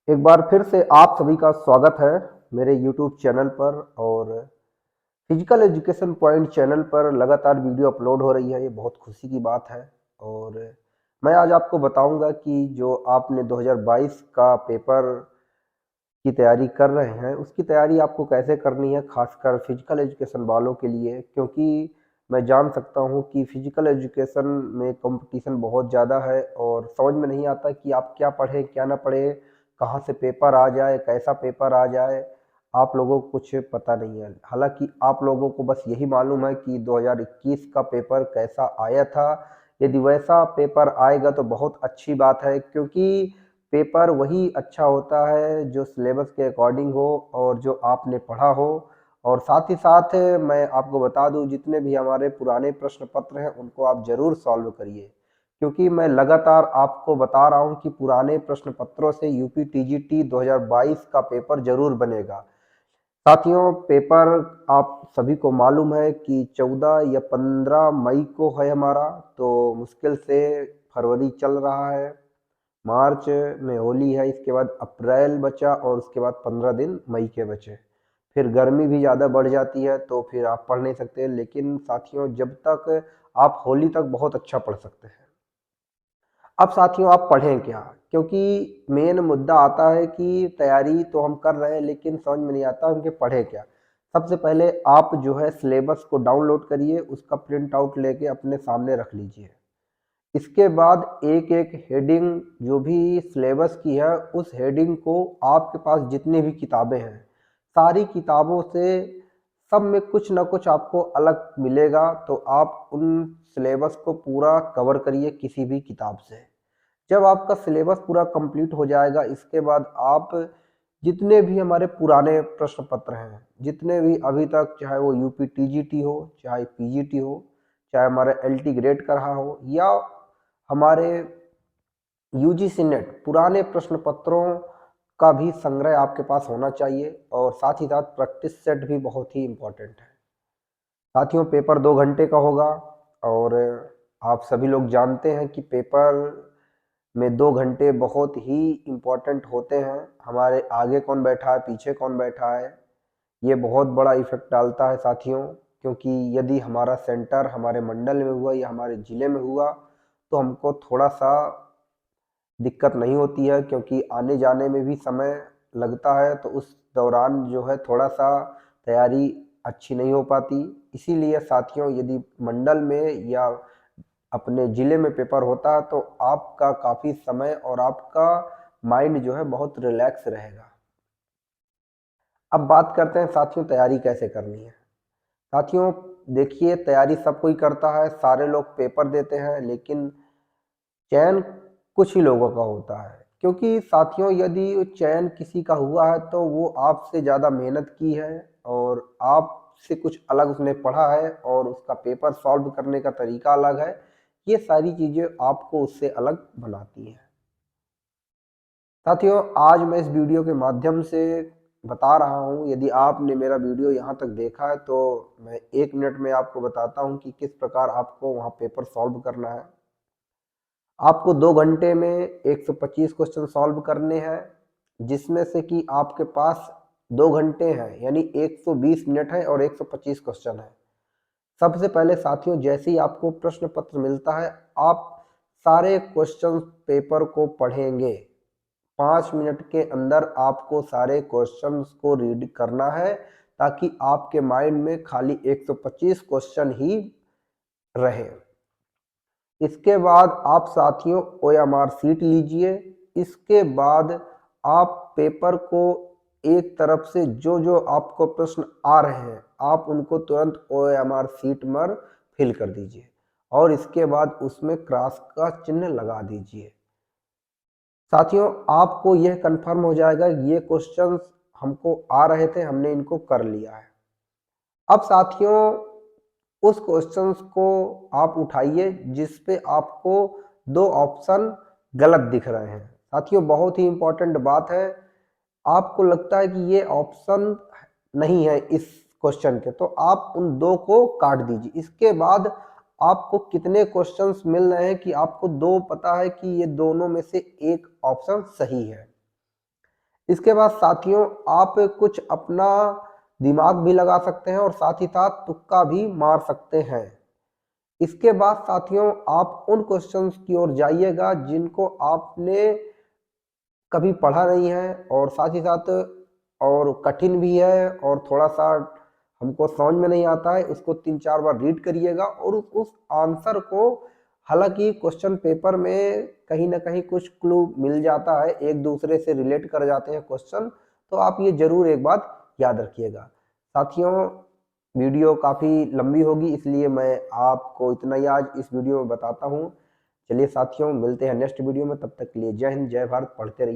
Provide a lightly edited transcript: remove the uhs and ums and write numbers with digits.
एक बार फिर से आप सभी का स्वागत है मेरे YouTube चैनल पर। और फिजिकल एजुकेशन पॉइंट चैनल पर लगातार वीडियो अपलोड हो रही है, ये बहुत खुशी की बात है। और मैं आज आपको बताऊंगा कि जो आपने 2022 का पेपर की तैयारी कर रहे हैं उसकी तैयारी आपको कैसे करनी है, खासकर फिजिकल एजुकेशन वालों के लिए। क्योंकि मैं जान सकता हूं कि फिजिकल एजुकेशन में कंपटीशन बहुत ज़्यादा है और समझ में नहीं आता कि आप क्या पढ़ें क्या ना पढ़ें, कहां से पेपर आ जाए, कैसा पेपर आ जाए। आप लोगों को कुछ पता नहीं है। हालांकि आप लोगों को बस यही मालूम है कि 2021 का पेपर कैसा आया था। यदि वैसा पेपर आएगा तो बहुत अच्छी बात है, क्योंकि पेपर वही अच्छा होता है जो सिलेबस के अकॉर्डिंग हो और जो आपने पढ़ा हो। और साथ ही साथ मैं आपको बता दूं, जितने भी हमारे पुराने प्रश्न पत्र हैं उनको आप जरूर सॉल्व करिए, क्योंकि मैं लगातार आपको बता रहा हूं कि पुराने प्रश्न पत्रों से यूपी टीजीटी 2022 का पेपर जरूर बनेगा। साथियों, पेपर आप सभी को मालूम है कि 14 या 15 मई को है हमारा, तो मुश्किल से फरवरी चल रहा है, मार्च में होली है, इसके बाद अप्रैल बचा और उसके बाद 15 दिन मई के बचे। फिर गर्मी भी ज़्यादा बढ़ जाती है तो फिर आप पढ़ नहीं सकते। लेकिन साथियों, जब तक आप होली तक बहुत अच्छा पढ़ सकते हैं। अब साथियों, आप पढ़ें क्या? क्योंकि मेन मुद्दा आता है कि तैयारी तो हम कर रहे हैं लेकिन समझ में नहीं आता हम कि पढ़े क्या। सबसे पहले आप जो है सिलेबस को डाउनलोड करिए, उसका प्रिंट आउट लेके अपने सामने रख लीजिए। इसके बाद एक एक हेडिंग जो भी सिलेबस की है उस हेडिंग को आपके पास जितनी भी किताबें हैं सारी किताबों से सब में कुछ ना कुछ आपको अलग मिलेगा, तो आप उन सिलेबस को पूरा कवर करिए किसी भी किताब से। जब आपका सिलेबस पूरा कंप्लीट हो जाएगा इसके बाद आप जितने भी हमारे पुराने प्रश्न पत्र हैं, जितने भी अभी तक, चाहे वो यूपी टीजीटी हो, चाहे पीजीटी हो, चाहे हमारे एलटी ग्रेड का रहा हो, या हमारे यूजीसी नेट, पुराने प्रश्न पत्रों का भी संग्रह आपके पास होना चाहिए। और साथ ही साथ प्रैक्टिस सेट भी बहुत ही इम्पोर्टेंट है। साथियों, पेपर 2 घंटे का होगा और आप सभी लोग जानते हैं कि पेपर में 2 घंटे बहुत ही इम्पोर्टेंट होते हैं। हमारे आगे कौन बैठा है, पीछे कौन बैठा है, ये बहुत बड़ा इफेक्ट डालता है साथियों। क्योंकि यदि हमारा सेंटर हमारे मंडल में हुआ या हमारे ज़िले में हुआ तो हमको थोड़ा सा दिक्कत नहीं होती है, क्योंकि आने जाने में भी समय लगता है, तो उस दौरान जो है थोड़ा सा तैयारी अच्छी नहीं हो पाती। इसीलिए साथियों, यदि मंडल में या अपने ज़िले में पेपर होता है तो आपका काफ़ी समय और आपका माइंड जो है बहुत रिलैक्स रहेगा। अब बात करते हैं साथियों, तैयारी कैसे करनी है। साथियों, देखिए, तैयारी सब कोई करता है, सारे लोग पेपर देते हैं, लेकिन चयन कुछ ही लोगों का होता है। क्योंकि साथियों, यदि चयन किसी का हुआ है तो वो आपसे ज़्यादा मेहनत की है और आपसे कुछ अलग उसने पढ़ा है और उसका पेपर सॉल्व करने का तरीका अलग है। ये सारी चीज़ें आपको उससे अलग बनाती हैं। साथियों, आज मैं इस वीडियो के माध्यम से बता रहा हूँ, यदि आपने मेरा वीडियो यहाँ तक देखा है तो मैं 1 मिनट में आपको बताता हूँ कि किस प्रकार आपको वहाँ पेपर सॉल्व करना है। आपको 2 घंटे में 125 क्वेश्चन सॉल्व करने हैं, जिसमें से कि आपके पास 2 घंटे हैं, यानी 120 मिनट है और 125 क्वेश्चन है। सबसे पहले साथियों, जैसे ही आपको प्रश्न पत्र मिलता है आप सारे क्वेश्चन पेपर को पढ़ेंगे। 5 मिनट के अंदर आपको सारे क्वेश्चंस को रीड करना है, ताकि आपके माइंड में खाली 125 क्वेश्चन ही रहे। इसके बाद आप साथियों ओएमआर सीट लीजिए। इसके बाद आप पेपर को एक तरफ से जो जो आपको प्रश्न आ रहे हैं आप उनको तुरंत ओएमआर सीट पर फिल कर दीजिए और इसके बाद उसमें क्रॉस का चिन्ह लगा दीजिए। साथियों, आपको यह कंफर्म हो जाएगा कि ये क्वेश्चंस हमको आ रहे थे, हमने इनको कर लिया है। अब साथियों, उस क्वेश्चंस को आप उठाइए जिस पे आपको 2 ऑप्शन गलत दिख रहे हैं। साथियों, बहुत ही इंपॉर्टेंट बात है, आपको लगता है कि ये ऑप्शन नहीं है इस क्वेश्चन के, तो आप उन 2 को काट दीजिए। इसके बाद आपको कितने क्वेश्चंस मिल रहे हैं कि आपको 2 पता है कि ये दोनों में से एक ऑप्शन सही है। इसके बाद साथियों आप कुछ अपना दिमाग भी लगा सकते हैं और साथ ही साथ तुक्का भी मार सकते हैं। इसके बाद साथियों आप उन क्वेश्चंस की ओर जाइएगा जिनको आपने कभी पढ़ा नहीं है और साथ ही साथ और कठिन भी है और थोड़ा-सा हमको समझ में नहीं आता है, उसको 3-4 बार रीड करिएगा और उस आंसर को, हालाँकि क्वेश्चन पेपर में कहीं न कहीं कुछ क्लू मिल जाता है, एक-दूसरे से रिलेट कर जाते हैं क्वेश्चन, तो आप ये ज़रूर एक बात याद रखिएगा। साथियों, वीडियो काफ़ी लंबी होगी इसलिए मैं आपको इतना ही आज इस वीडियो में बताता हूँ। चलिए साथियों, मिलते हैं नेक्स्ट वीडियो में, तब तक के लिए जय हिंद, जय भारत, पढ़ते रहिए।